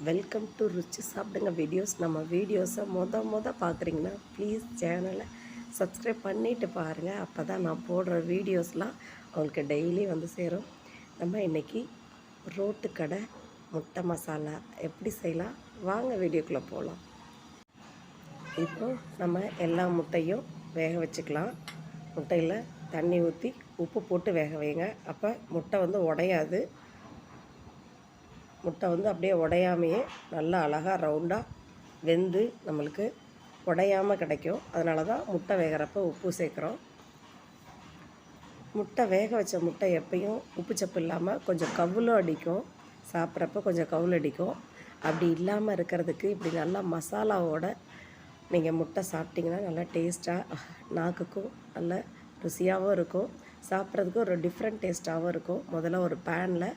Welcome to ருச்சி சாப்பிடுங்க videos. நம்ம வீடியோஸை பார்க்குறீங்கன்னா ப்ளீஸ் சேனலை சப்ஸ்கிரைப் பண்ணிவிட்டு பாருங்கள். அப்போ தான் நான் போடுற வீடியோஸ்லாம் உங்களுக்கு டெய்லி வந்து சேரும். நம்ம இன்றைக்கி ரோட்டு கடை முட்டை மசாலா எப்படி செய்யலாம் வாங்க வீடியோக்குள்ளே போகலாம். இப்போது நம்ம எல்லா முட்டையும் வேக வச்சுக்கலாம். முட்டையில் தண்ணி ஊற்றி உப்பு போட்டு வேக வைங்க. அப்போ முட்டை வந்து உடையாது. முட்டை வந்து அப்படியே உடையாமையே நல்லா அழகாக ரவுண்டாக வெந்து நம்மளுக்கு உடையாமல் கிடைக்கும். அதனால தான் முட்டை வேகிறப்ப உப்பு சேர்க்குறோம். முட்டை வேக வச்ச முட்டை எப்பயும் உப்பு சப்பு இல்லாமல் கொஞ்சம் கவுலும் அடிக்கும். சாப்பிட்றப்ப கொஞ்சம் கவுல் அடிக்கும். அப்படி இல்லாமல் இருக்கிறதுக்கு இப்படி நல்லா மசாலாவோட நீங்கள் முட்டை சாப்பிட்டிங்கன்னா நல்லா டேஸ்ட்டாக நாக்குக்கும் நல்ல ருசியாகவும் இருக்கும். சாப்பிட்றதுக்கு ஒரு டிஃப்ரெண்ட் டேஸ்ட்டாகவும் இருக்கும். முதல்ல ஒரு பேனில்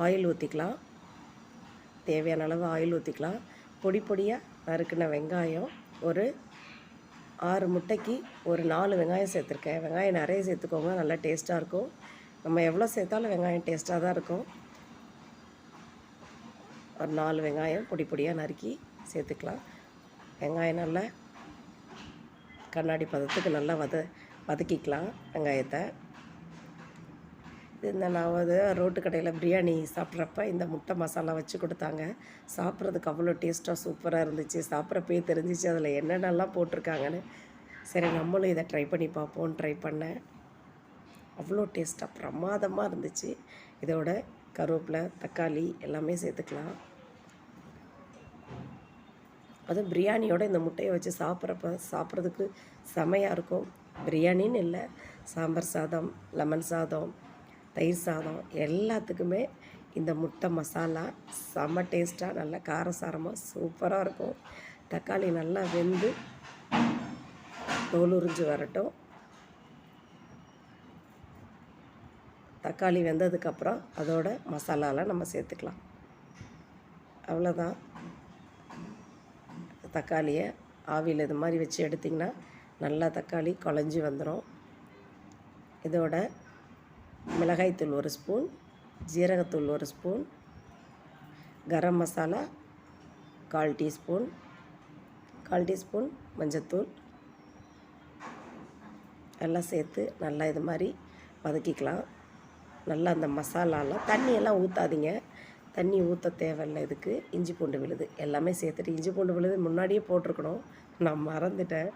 ஆயில் ஊற்றிக்கலாம். தேவையான அளவு ஆயில் ஊற்றிக்கலாம். பொடி பொடியாக நறுக்கின வெங்காயம் ஒரு 6 முட்டைக்கு ஒரு 4 வெங்காயம் சேர்த்துருக்கேன். வெங்காயம் நிறைய சேர்த்துக்கோங்க, நல்லா டேஸ்ட்டாக இருக்கும். நம்ம எவ்வளோ சேர்த்தாலும் வெங்காயம் டேஸ்ட்டாக தான் இருக்கும். ஒரு 4 வெங்காயம் பொடி பொடியாக நறுக்கி சேர்த்துக்கலாம். வெங்காயம் நல்லா கண்ணாடி பதத்துக்கு நல்லா வதக்கிக்கலாம் வெங்காயத்தை. இந்த நான் ரோட்டு கடையில் பிரியாணி சாப்பிட்றப்ப இந்த முட்டை மசாலா வச்சு கொடுத்தாங்க. சாப்பிட்றதுக்கு அவ்வளோ டேஸ்ட்டாக சூப்பராக இருந்துச்சு. சாப்பிட்றப்பே தெரிஞ்சிச்சு அதில் என்னென்னலாம் போட்டிருக்காங்கன்னு. சரி நம்மளும் இதை ட்ரை பண்ணி பார்ப்போன்னு ட்ரை பண்ணேன். அவ்வளோ டேஸ்ட்டாக பிரமாதமாக இருந்துச்சு. இதோட கருவேப்பிலை தக்காளி எல்லாமே சேர்த்துக்கலாம். அதுவும் பிரியாணியோட இந்த முட்டையை வச்சு சாப்பிட்றதுக்கு செமையாக இருக்கும். பிரியாணின்னு இல்லை, சாம்பார் சாதம், லெமன் சாதம், தயிர் சாதம் எல்லாத்துக்குமே இந்த முட்டை மசாலா செம்ம டேஸ்ட்டாக நல்லா காரசாரமாக சூப்பராக இருக்கும். தக்காளி நல்லா வெந்து தோல் உறிஞ்சு வரட்டும். தக்காளி வெந்ததுக்கப்புறம் அதோட மசாலாலாம் நம்ம சேர்த்துக்கலாம். அவ்வளோதான். தக்காளியை ஆவியில் இது மாதிரி வச்சு எடுத்திங்கன்னா நல்லா தக்காளி குழஞ்சி வந்துடும். இதோட மிளகாய்த்தூள் 1 ஸ்பூன், ஜீரகத்தூள் 1 spoon, garam masala 1/4 teaspoon, 1/4 teaspoon மஞ்சத்தூள் எல்லாம் சேர்த்து நல்லா இது மாதிரி வதக்கிக்கலாம். நல்லா அந்த மசாலாலாம் தண்ணியெல்லாம் ஊற்றாதீங்க. தண்ணி ஊற்ற தேவையில்லை. இதுக்கு இஞ்சி பூண்டு விழுது எல்லாமே சேர்த்துட்டு, இஞ்சி பூண்டு விழுது முன்னாடியே போட்டிருக்கணும், நான் மறந்துட்டேன்.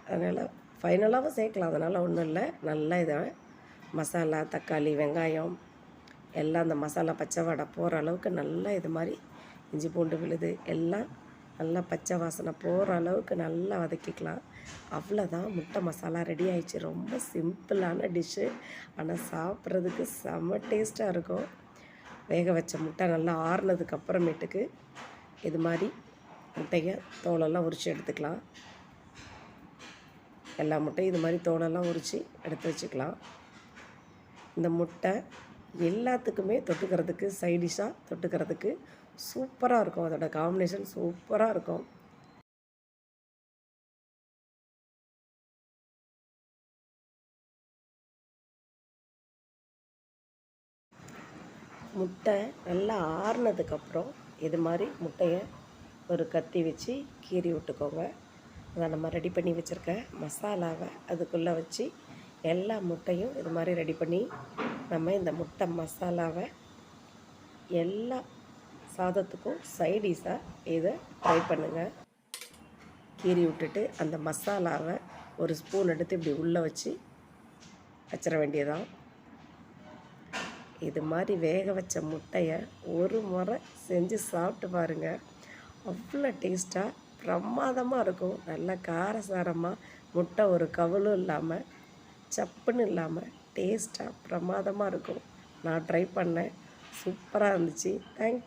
அதனால் ஃபைனலாகவும் சேர்க்கலாம், அதனால் ஒன்றும் இல்லை. நல்லா இதை மசாலா தக்காளி வெங்காயம் எல்லாம் அந்த மசாலா பச்சை வாடை போகிற அளவுக்கு நல்லா இது மாதிரி இஞ்சி பூண்டு விழுது எல்லாம் நல்லா பச்சை வாசனை போகிற அளவுக்கு நல்லா வதக்கிக்கலாம். அவ்வளோதான், முட்டை மசாலா ரெடி ஆயிடுச்சு. ரொம்ப சிம்பிளான டிஷ்ஷு, ஆனால் சாப்பிட்றதுக்கு செம்ம டேஸ்ட்டாக இருக்கும். வேக வச்ச முட்டை நல்லா ஆறுனதுக்கு அப்புறமேட்டுக்கு இது மாதிரி முட்டையை தோலெல்லாம் உரித்து எடுத்துக்கலாம். எல்லா முட்டையும் இது மாதிரி தோலெல்லாம் உரித்து எடுத்து வச்சுக்கலாம். இந்த முட்டை எல்லாத்துக்குமே தொட்டுக்கிறதுக்கு சைடிஷாக தொட்டுக்கிறதுக்கு சூப்பராக இருக்கும். அதோட காம்பினேஷன் சூப்பராக இருக்கும். முட்டை நல்லா ஆறுனதுக்கப்புறம் இது மாதிரி முட்டையை ஒரு கத்தி வச்சு கீறி விட்டுக்கோங்க. அதை நம்ம ரெடி பண்ணி வச்சுருக்க மசாலாவை அதுக்குள்ளே வச்சு எல்லா முட்டையும் இது மாதிரி ரெடி பண்ணி நம்ம இந்த முட்டை மசாலாவை எல்லா சாதத்துக்கும் சைடிஷாக இதை ட்ரை பண்ணுங்கள். கீறி விட்டுட்டு அந்த மசாலாவை ஒரு ஸ்பூன் எடுத்து இப்படி உள்ளே வச்சிட வேண்டியதான். இது மாதிரி வேக வச்ச முட்டையை ஒரு முறை செஞ்சு சாப்பிட்டு பாருங்கள். அவ்வளோ டேஸ்ட்டாக பிரமாதமாக இருக்கும். நல்லா காரசாரமாக முட்டை ஒரு கவுலும் இல்லாமல் சப்புன்னு இல்லாமல் டேஸ்ட்டாக பிரமாதமாக இருக்கும். நான் ட்ரை பண்ணேன், சூப்பராக இருந்துச்சு. தேங்க்யூ.